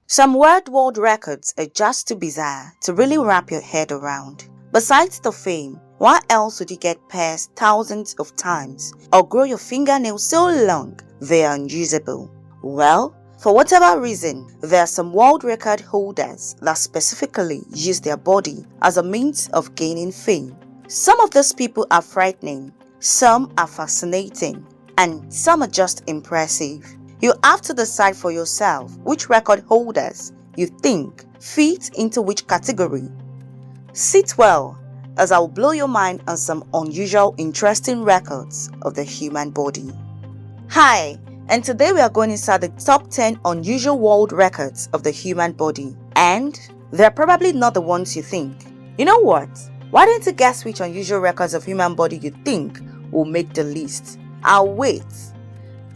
Some world records are just too bizarre to really wrap your head around. Besides the fame, why else would you get pierced thousands of times or grow your fingernails so long they are unusable? Well, for whatever reason, there are some world record holders that specifically use their body as a means of gaining fame. Some of those people are frightening, some are fascinating, and some are just impressive. You have to decide for yourself which record holders you think fit into which category. Sit well, as I will blow your mind on some unusual, interesting records of the human body. Hi, and today we are going inside the top 10 unusual world records of the human body. And they're probably not the ones you think. You know what? Why don't you guess which unusual records of human body you think will make the list? I'll wait.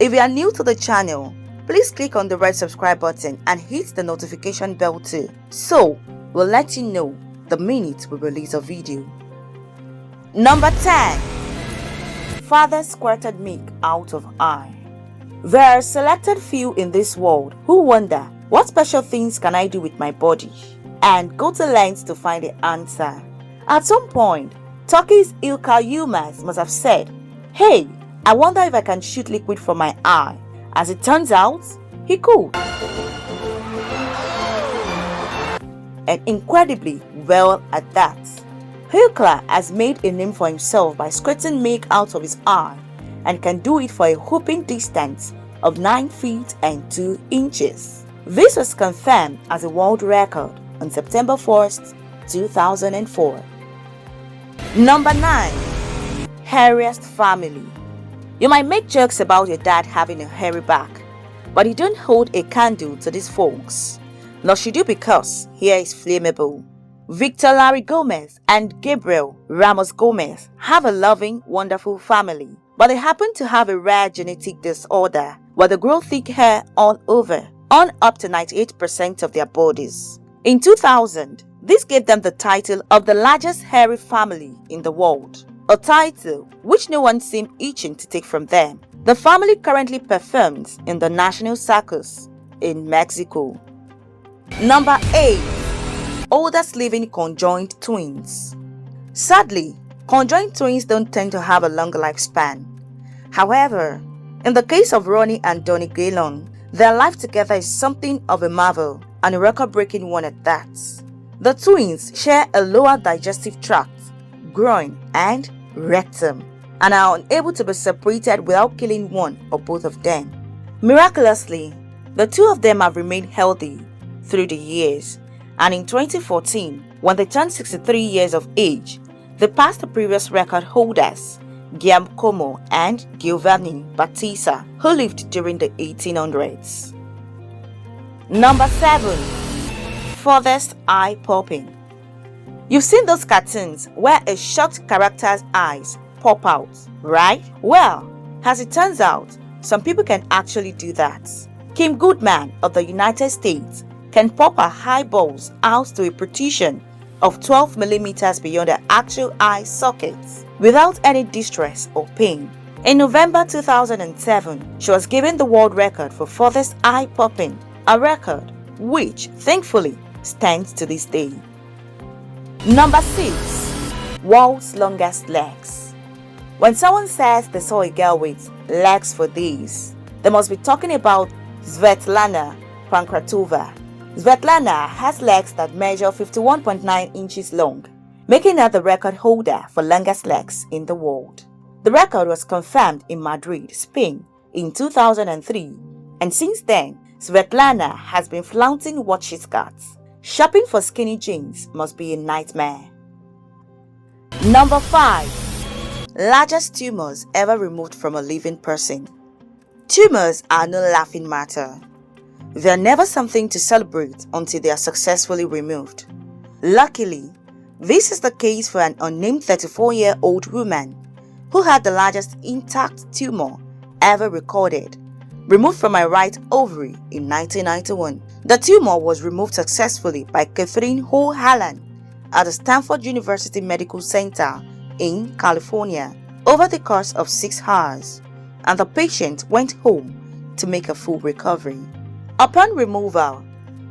If you are new to the channel, please click on the red subscribe button and hit the notification bell too, so we'll let you know the minute we release a video. Number 10. Farthest squirted milk out of eye. There are a selected few in this world who wonder, what special things can I do with my body? And go to lengths to find the answer. At some point, Turkey's Ilkay Yilmaz must have said, "Hey, I wonder if I can shoot liquid from my eye." As it turns out, he could. And incredibly well at that. Ilkay has made a name for himself by squirting milk out of his eye and can do it for a whopping distance of 9 feet and 2 inches. This was confirmed as a world record on September 1st, 2004. Number 9. Hairiest family. You might make jokes about your dad having a hairy back, but you don't hold a candle to these folks. Nor should you, because hair is flammable. Victor Larry Gomez and Gabriel Ramos Gomez have a loving, wonderful family, but they happen to have a rare genetic disorder where they grow thick hair all over, on up to 98% of their bodies. In 2000, this gave them the title of the largest hairy family in the world. A title which no one seemed itching to take from them. The family currently performs in the National Circus in Mexico. Number 8. Oldest living conjoined twins. Sadly, conjoined twins don't tend to have a long lifespan. However, in the case of Ronnie and Donnie Gaylon, their life together is something of a marvel, and a record-breaking one at that. The twins share a lower digestive tract, groin, and rectum, and are unable to be separated without killing one or both of them. Miraculously, the two of them have remained healthy through the years, and in 2014, when they turned 63 years of age, they passed the previous record holders, Guillaume Como and Giovanni Battista, who lived during the 1800s. Number 7. Farthest eye popping. You've seen those cartoons where a shocked character's eyes pop out, right? Well, as it turns out, some people can actually do that. Kim Goodman of the United States can pop her eyeballs out to a protrusion of 12 millimeters beyond the actual eye sockets without any distress or pain. In November 2007, she was given the world record for farthest eye popping, a record which, thankfully, stands to this day. Number 6. World's longest legs. When someone says they saw a girl with legs for days, they must be talking about Svetlana Pankratova. Svetlana has legs that measure 51.9 inches long, making her the record holder for longest legs in the world. The record was confirmed in Madrid, Spain in 2003, and since then, Svetlana has been flaunting what she's got. Shopping for skinny jeans must be a nightmare. Number 5. Largest tumors ever removed from a living person. Tumors are no laughing matter. They are never something to celebrate until they are successfully removed. Luckily, this is the case for an unnamed 34-year-old woman who had the largest intact tumor ever recorded, removed from her right ovary in 1991. The tumor was removed successfully by Catherine O'Halloran at the Stanford University Medical Center in California over the course of 6 hours, and the patient went home to make a full recovery. Upon removal,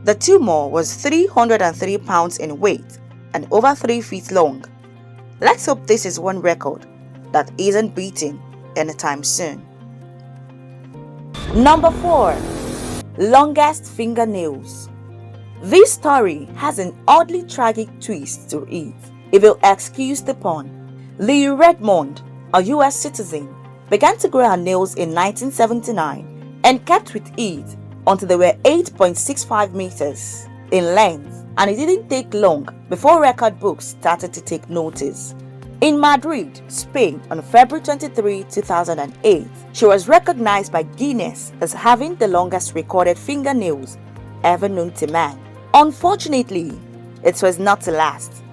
The tumor was 303 pounds in weight and over 3 feet long. Let's hope this is one record that isn't beaten anytime soon. Number 4. Longest fingernails. This story has an oddly tragic twist to it, if you'll excuse the pun. Lee Redmond, a US citizen, began to grow her nails in 1979 and kept with it until they were 8.65 meters in length, and it didn't take long before record books started to take notice. In Madrid, Spain on February 23, 2008, she was recognized by Guinness as having the longest recorded fingernails ever known to man. Unfortunately, it was not to last,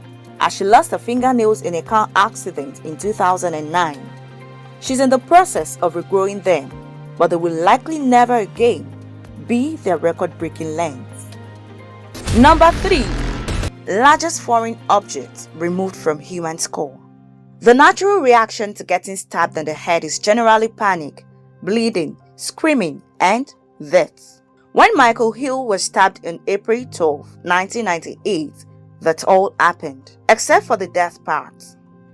as she lost her fingernails in a car accident in 2009. She's in the process of regrowing them, but they will likely never again be their record-breaking length. Number 3. Largest foreign object removed from human skull. The natural reaction to getting stabbed in the head is generally panic, bleeding, screaming, and death. When Michael Hill was stabbed on April 12, 1998, that all happened, except for the death part.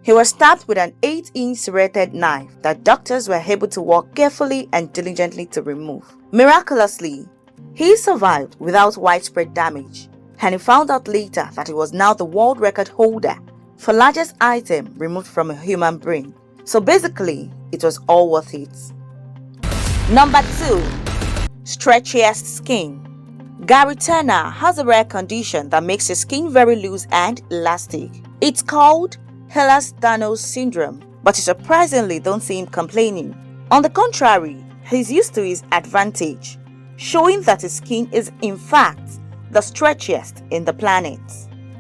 He was stabbed with an 8-inch serrated knife that doctors were able to work carefully and diligently to remove. Miraculously, he survived without widespread damage, and he found out later that he was now the world record holder for largest item removed from a human brain. So basically, it was all worth it. Number 2. Skretchiest skin. Gary Turner has a rare condition that makes his skin very loose and elastic. It's called Ehlers-Danlos syndrome, but you surprisingly don't see him complaining. On the contrary, he's used to his advantage, showing that his skin is in fact the stretchiest in the planet.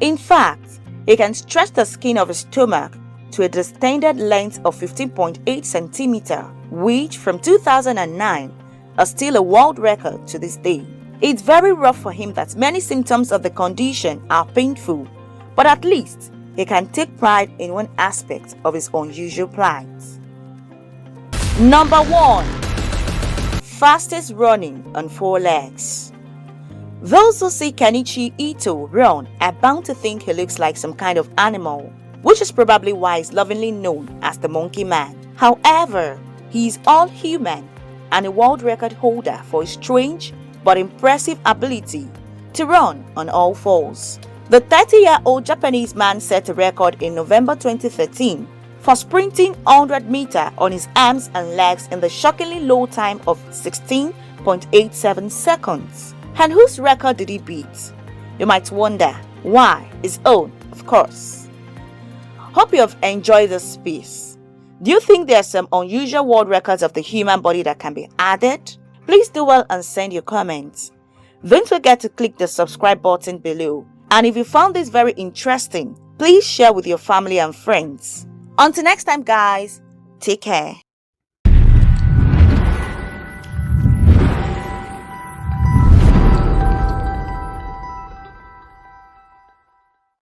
In fact, he can stretch the skin of his stomach to a distended length of 15.8 centimeters, which from 2009 is still a world record to this day. It's very rough for him that many symptoms of the condition are painful, but at least he can take pride in one aspect of his unusual plight. Number 1. Fastest running on 4 legs. Those who see Kenichi Ito run are bound to think he looks like some kind of animal, which is probably why he's lovingly known as the Monkey Man. However, he is all human and a world record holder for his strange but impressive ability to run on all fours. The 30-year-old Japanese man set a record in November 2013 for sprinting 100 meters on his arms and legs in the shockingly low time of 16.87 seconds. And whose record did he beat? You might wonder. Why? His own, of course. Hope you have enjoyed this piece. Do you think there are some unusual world records of the human body that can be added? Please do well and send your comments. Don't forget to click the subscribe button below. And if you found this very interesting, please share with your family and friends. Until next time guys, take care.